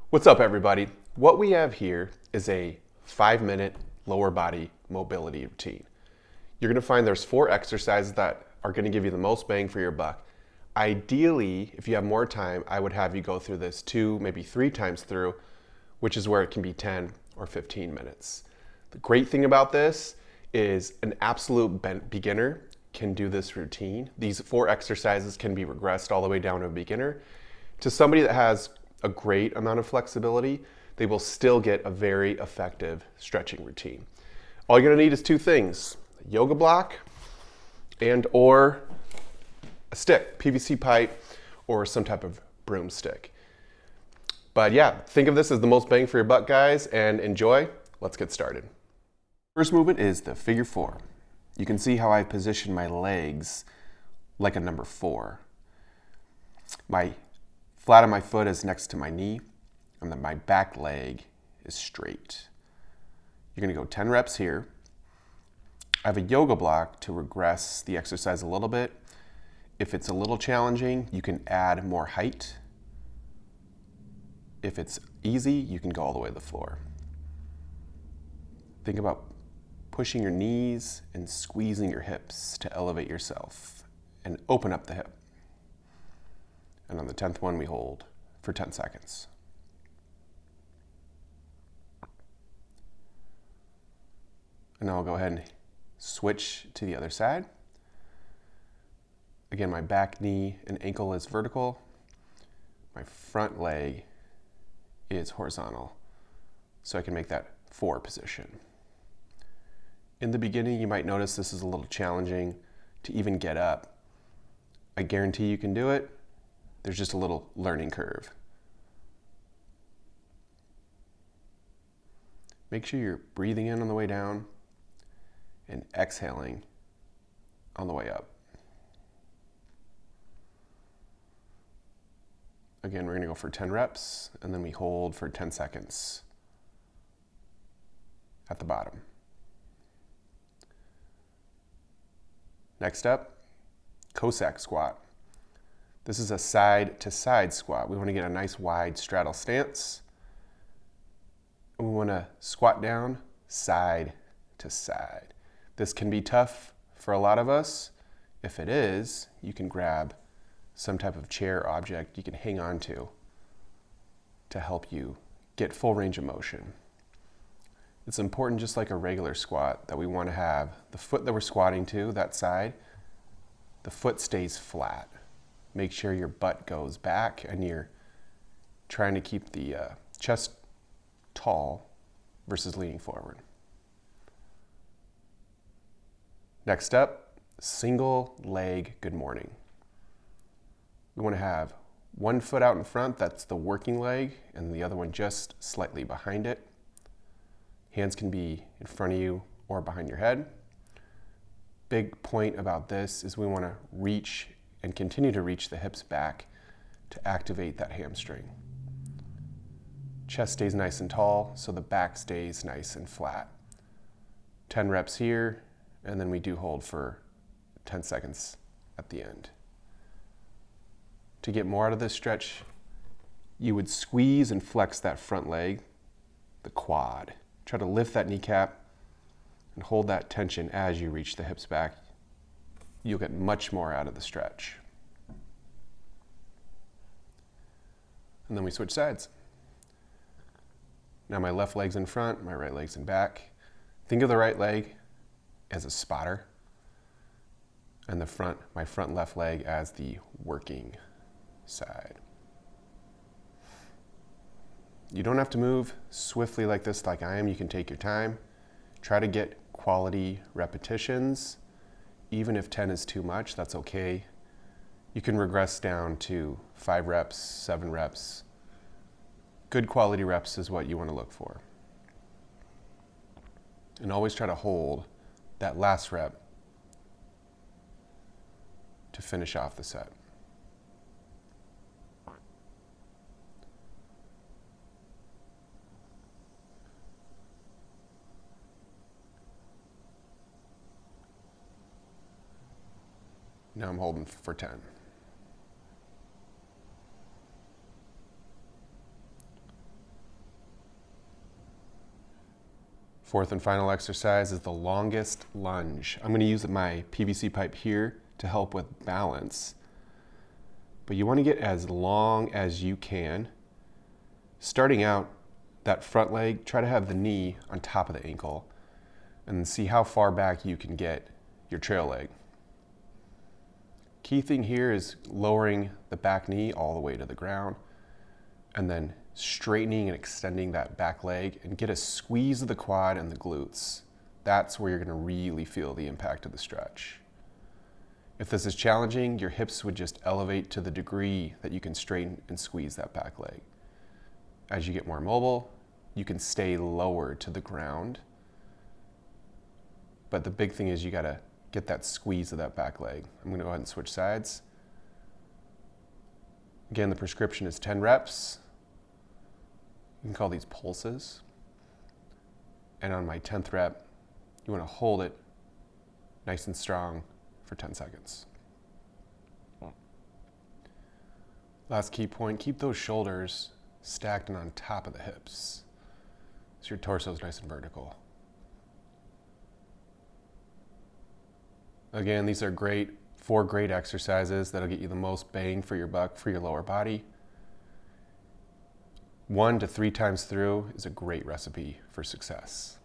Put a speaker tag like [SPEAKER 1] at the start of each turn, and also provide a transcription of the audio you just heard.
[SPEAKER 1] What's up, everybody? What we have here is a 5-minute lower body mobility routine. You're going to find there's 4 exercises that are going to give you the most bang for your buck. Ideally, if you have more time, I would have you go through this 2, maybe 3 times through, which is where it can be 10 or 15 minutes. The great thing about this is an absolute beginner can do this routine. These 4 exercises can be regressed all the way down to a beginner. To somebody that has a great amount of flexibility, they will still get a very effective stretching routine. All you're gonna need is 2 things, a yoga block and or a stick, PVC pipe, or some type of broomstick. But yeah, think of this as the most bang for your buck, guys, and enjoy. Let's get started. First movement is the figure 4. You can see how I position my legs like a number 4. My flat on my foot is next to my knee, and then my back leg is straight. You're gonna go 10 reps here. I have a yoga block to regress the exercise a little bit. If it's a little challenging, you can add more height. If it's easy, you can go all the way to the floor. Think about pushing your knees and squeezing your hips to elevate yourself and open up the hip. And on the 10th one, we hold for 10 seconds. And now I'll go ahead and switch to the other side. Again, my back knee and ankle is vertical. My front leg is horizontal. So I can make that 4 position. In the beginning, you might notice this is a little challenging to even get up. I guarantee you can do it. There's just a little learning curve. Make sure you're breathing in on the way down and exhaling on the way up. Again, we're gonna go for 10 reps and then we hold for 10 seconds at the bottom. Next up, Cossack squat. This is a side-to-side squat. We want to get a nice wide straddle stance. And we want to squat down side to side. This can be tough for a lot of us. If it is, you can grab some type of chair object you can hang on to help you get full range of motion. It's important, just like a regular squat, that we want to have the foot that we're squatting to, that side, the foot stays flat. Make sure your butt goes back and you're trying to keep the chest tall versus leaning forward. Next up, single leg good morning. We want to have one foot out in front, that's the working leg, and the other one just slightly behind it. Hands can be in front of you or behind your head. Big point about this is we want to reach and continue to reach the hips back to activate that hamstring. Chest stays nice and tall, so the back stays nice and flat. 10 reps here, and then we do hold for 10 seconds at the end. To get more out of this stretch, you would squeeze and flex that front leg, the quad. Try to lift that kneecap and hold that tension as you reach the hips back. You'll get much more out of the stretch. And then we switch sides. Now my left leg's in front, my right leg's in back. Think of the right leg as a spotter and my front left leg as the working side. You don't have to move swiftly like this like I am. You can take your time. Try to get quality repetitions. Even if 10 is too much, that's okay. You can regress down to 5 reps, 7 reps. Good quality reps is what you want to look for. And always try to hold that last rep to finish off the set. Now I'm holding for 10. Fourth and final exercise is the longest lunge. I'm going to use my PVC pipe here to help with balance. But you want to get as long as you can. Starting out, that front leg, try to have the knee on top of the ankle and see how far back you can get your trail leg. Key thing here is lowering the back knee all the way to the ground and then straightening and extending that back leg and get a squeeze of the quad and the glutes. That's where you're going to really feel the impact of the stretch. If this is challenging, your hips would just elevate to the degree that you can straighten and squeeze that back leg. As you get more mobile, you can stay lower to the ground. But the big thing is you gotta get that squeeze of that back leg. I'm gonna go ahead and switch sides. Again, the prescription is 10 reps. You can call these pulses. And on my 10th rep, you wanna hold it nice and strong for 10 seconds. Last key point, keep those shoulders stacked and on top of the hips so your torso is nice and vertical. Again, these are four great exercises that'll get you the most bang for your buck for your lower body. 1 to 3 times through is a great recipe for success.